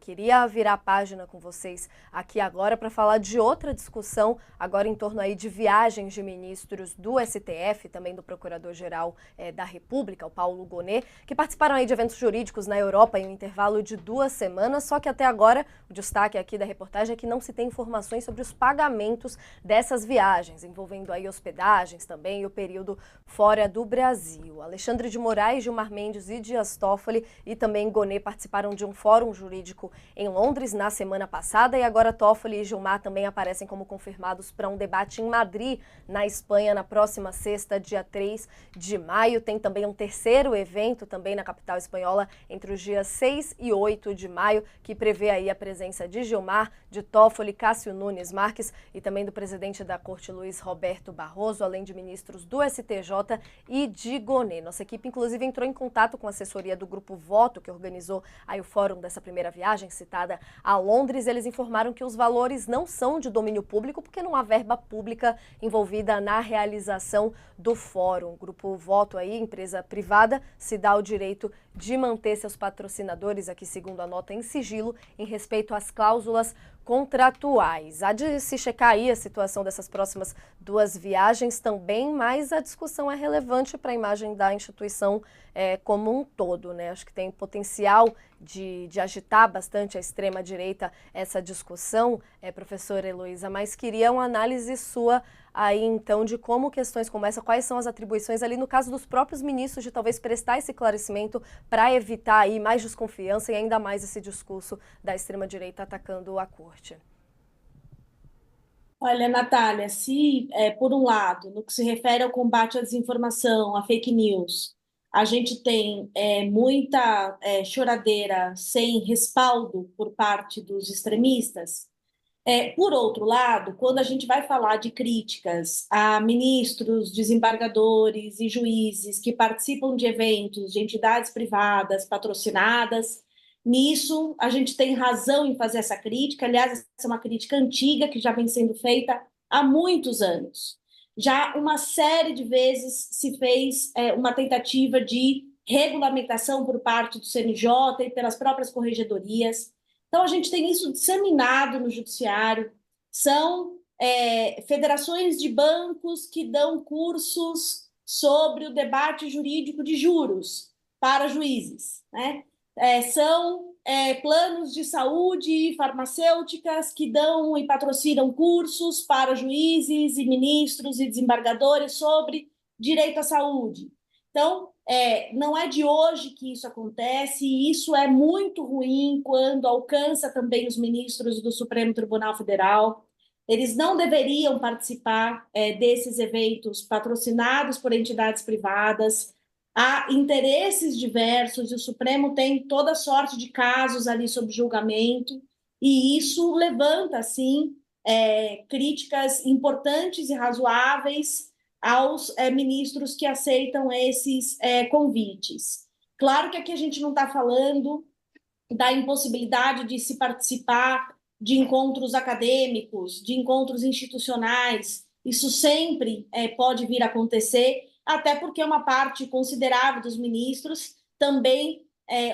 Queria virar a página com vocês aqui agora para falar de outra discussão, agora em torno aí de viagens de ministros do STF, também do Procurador-Geral da República, o Paulo Gonet, que participaram aí de eventos jurídicos na Europa em um intervalo de 2 semanas, só que até agora o destaque aqui da reportagem é que não se tem informações sobre os pagamentos dessas viagens, envolvendo aí hospedagens também e o período fora do Brasil. Alexandre de Moraes, Gilmar Mendes e Dias Toffoli e também Gonet participaram de um fórum jurídico em Londres na semana passada e agora Toffoli e Gilmar também aparecem como confirmados para um debate em Madrid, na Espanha, na próxima sexta, dia 3 de maio. Tem também um terceiro evento também na capital espanhola entre os dias 6 e 8 de maio, que prevê aí a presença de Gilmar, de Toffoli, Cássio Nunes Marques e também do presidente da Corte, Luiz Roberto Barroso, além de ministros do STJ e de Gonet. Nossa equipe, inclusive, entrou em contato com a assessoria do Grupo Voto, que organizou aí o fórum dessa primeira viagem citada a Londres. Eles informaram que os valores não são de domínio público porque não há verba pública envolvida na realização do fórum. O Grupo Voto aí, empresa privada, se dá o direito de manter seus patrocinadores, aqui segundo a nota, em sigilo em respeito às cláusulas contratuais. Há de se checar aí a situação dessas próximas 2 viagens também, mas a discussão é relevante para a imagem da instituição como um todo, né? Acho que tem potencial de agitar bastante a extrema-direita essa discussão, professora Heloísa, mas queria uma análise sua aí, então, de como questões como essa, quais são as atribuições ali no caso dos próprios ministros de talvez prestar esse esclarecimento para evitar aí mais desconfiança e ainda mais esse discurso da extrema-direita atacando a corte. Olha, Natália, se por um lado, no que se refere ao combate à desinformação, à fake news, a gente tem muita choradeira sem respaldo por parte dos extremistas, por outro lado, quando a gente vai falar de críticas a ministros, desembargadores e juízes que participam de eventos de entidades privadas patrocinadas, nisso a gente tem razão em fazer essa crítica. Aliás, essa é uma crítica antiga que já vem sendo feita há muitos anos. Já uma série de vezes se fez uma tentativa de regulamentação por parte do CNJ e pelas próprias corregedorias. Então, a gente tem isso disseminado no judiciário, são federações de bancos que dão cursos sobre o debate jurídico de juros para juízes, né? São planos de saúde e farmacêuticas que dão e patrocinam cursos para juízes e ministros e desembargadores sobre direito à saúde. Então, não é de hoje que isso acontece, e isso é muito ruim quando alcança também os ministros do Supremo Tribunal Federal. Eles não deveriam participar desses eventos patrocinados por entidades privadas. Há interesses diversos, e o Supremo tem toda sorte de casos ali sob julgamento, e isso levanta, sim, críticas importantes e razoáveis aos ministros que aceitam esses convites. Claro que aqui a gente não está falando da impossibilidade de se participar de encontros acadêmicos, de encontros institucionais. Isso sempre pode vir a acontecer, até porque uma parte considerável dos ministros também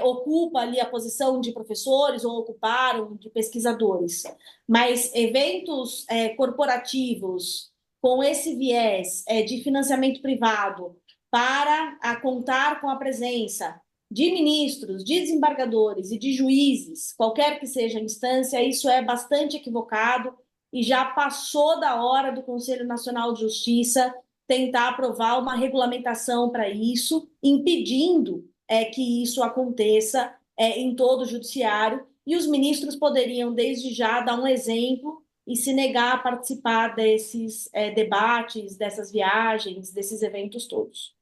ocupa ali a posição de professores ou ocuparam de pesquisadores. Mas eventos corporativos com esse viés de financiamento privado para contar com a presença de ministros, de desembargadores e de juízes, qualquer que seja a instância, isso é bastante equivocado e já passou da hora do Conselho Nacional de Justiça tentar aprovar uma regulamentação para isso, impedindo que isso aconteça em todo o judiciário, e os ministros poderiam, desde já, dar um exemplo e se negar a participar desses debates, dessas viagens, desses eventos todos.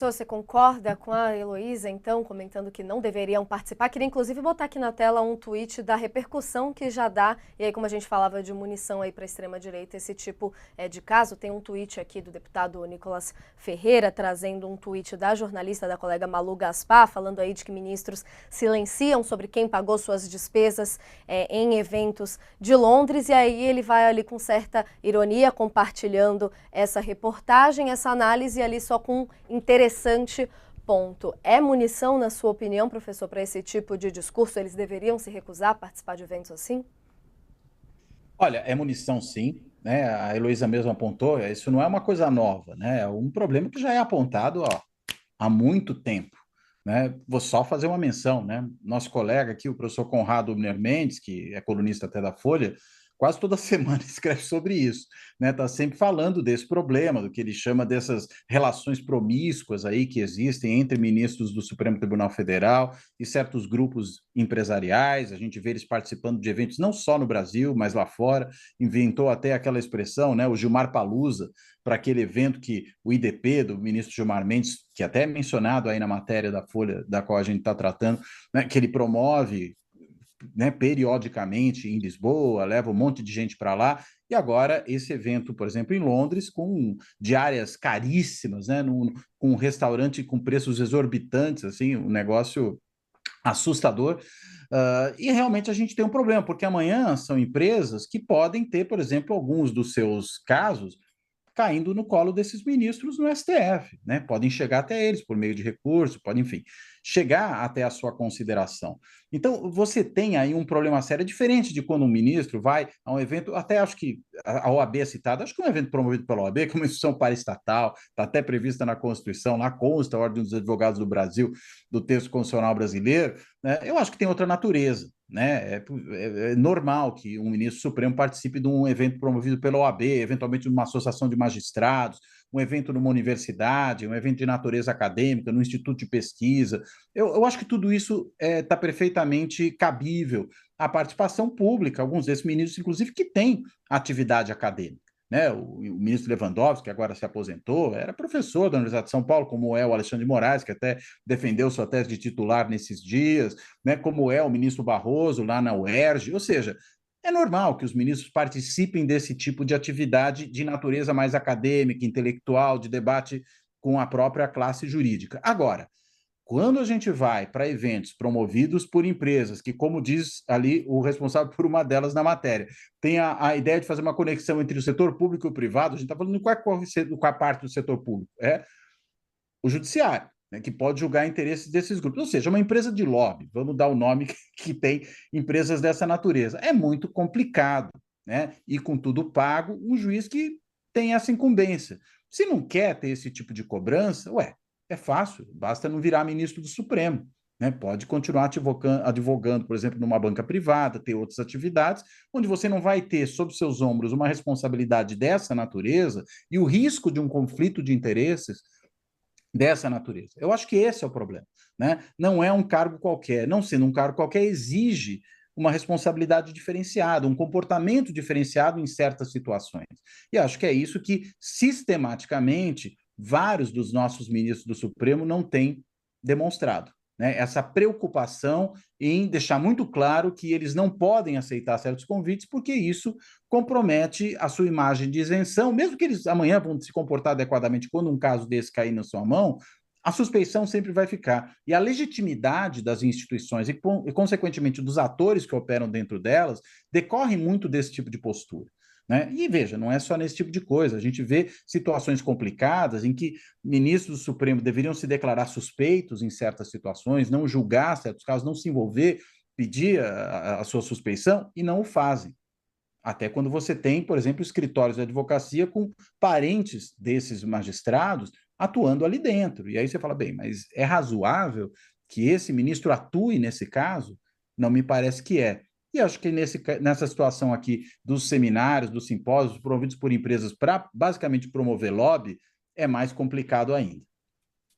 Você concorda com a Heloísa, então, comentando que não deveriam participar? Queria, inclusive, botar aqui na tela um tweet da repercussão que já dá, e aí, como a gente falava de munição aí para a extrema-direita, esse tipo de caso, tem um tweet aqui do deputado Nicolas Ferreira, trazendo um tweet da jornalista, da colega Malu Gaspar, falando aí de que ministros silenciam sobre quem pagou suas despesas em eventos de Londres, e aí ele vai ali com certa ironia, compartilhando essa reportagem, essa análise ali só com interessante ponto. É munição, na sua opinião, professor, para esse tipo de discurso? Eles deveriam se recusar a participar de eventos assim? Olha, é munição sim, né? A Heloísa mesmo apontou, isso não é uma coisa nova, né? É um problema que já é apontado, ó, há muito tempo, né? Vou só fazer uma menção, né? Nosso colega aqui, o professor Conrado Mner Mendes, que é colunista até da Folha, quase toda semana escreve sobre isso, né? Está sempre falando desse problema, do que ele chama dessas relações promíscuas aí que existem entre ministros do Supremo Tribunal Federal e certos grupos empresariais. A gente vê eles participando de eventos não só no Brasil, mas lá fora. Inventou até aquela expressão, né? O Gilmar Palusa, para aquele evento que o IDP, do ministro Gilmar Mendes, que até é mencionado aí na matéria da Folha, da qual a gente está tratando, né, que ele promove, né, periodicamente em Lisboa, leva um monte de gente para lá, e agora esse evento, por exemplo, em Londres, com diárias caríssimas, né, com um restaurante com preços exorbitantes, assim, um negócio assustador. E realmente a gente tem um problema, porque amanhã são empresas que podem ter, por exemplo, alguns dos seus casos caindo no colo desses ministros no STF, né? Podem chegar até eles por meio de recurso, podem, enfim, chegar até a sua consideração. Então, você tem aí um problema sério, diferente de quando um ministro vai a um evento, até acho que a OAB é citada, acho que é um evento promovido pela OAB, que é uma instituição paraestatal, está até prevista na Constituição, lá consta a Ordem dos Advogados do Brasil, do texto constitucional brasileiro, né? Eu acho que tem outra natureza. Né? É normal que um ministro supremo participe de um evento promovido pela OAB, eventualmente uma associação de magistrados, um evento numa universidade, um evento de natureza acadêmica, no instituto de pesquisa. Eu acho que tudo isso está perfeitamente cabível à participação pública, alguns desses ministros, inclusive, que têm atividade acadêmica. Né? O ministro Lewandowski, que agora se aposentou, era professor da Universidade de São Paulo, como é o Alexandre de Moraes, que até defendeu sua tese de titular nesses dias, né? Como é o ministro Barroso lá na UERJ, ou seja, é normal que os ministros participem desse tipo de atividade de natureza mais acadêmica, intelectual, de debate com a própria classe jurídica. Agora, quando a gente vai para eventos promovidos por empresas que, como diz ali o responsável por uma delas na matéria, tem a ideia de fazer uma conexão entre o setor público e o privado, a gente está falando de qual parte do setor público? É o judiciário, né, que pode julgar interesses desses grupos. Ou seja, uma empresa de lobby, vamos dar o nome que tem empresas dessa natureza. É muito complicado, né? E com tudo pago, um juiz que tem essa incumbência. Se não quer ter esse tipo de cobrança, ué, é fácil, basta não virar ministro do Supremo. Né? Pode continuar advogando, por exemplo, numa banca privada, ter outras atividades, onde você não vai ter sob seus ombros uma responsabilidade dessa natureza e o risco de um conflito de interesses dessa natureza. Eu acho que esse é o problema. Né? Não é um cargo qualquer. Não sendo um cargo qualquer, exige uma responsabilidade diferenciada, um comportamento diferenciado em certas situações. E acho que é isso que, sistematicamente, vários dos nossos ministros do Supremo não têm demonstrado. Né? Essa preocupação em deixar muito claro que eles não podem aceitar certos convites, porque isso compromete a sua imagem de isenção, mesmo que eles amanhã vão se comportar adequadamente quando um caso desse cair na sua mão, a suspeição sempre vai ficar. E a legitimidade das instituições consequentemente, dos atores que operam dentro delas, decorre muito desse tipo de postura. Né? E veja, não é só nesse tipo de coisa. A gente vê situações complicadas em que ministros do Supremo deveriam se declarar suspeitos em certas situações, não julgar certos casos, não se envolver, pedir a sua suspeição e não o fazem. Até quando você tem, por exemplo, escritórios de advocacia com parentes desses magistrados atuando ali dentro. E aí você fala, bem, mas é razoável que esse ministro atue nesse caso? Não me parece que é. E acho que nessa situação aqui dos seminários, dos simpósios promovidos por empresas para basicamente promover lobby, é mais complicado ainda.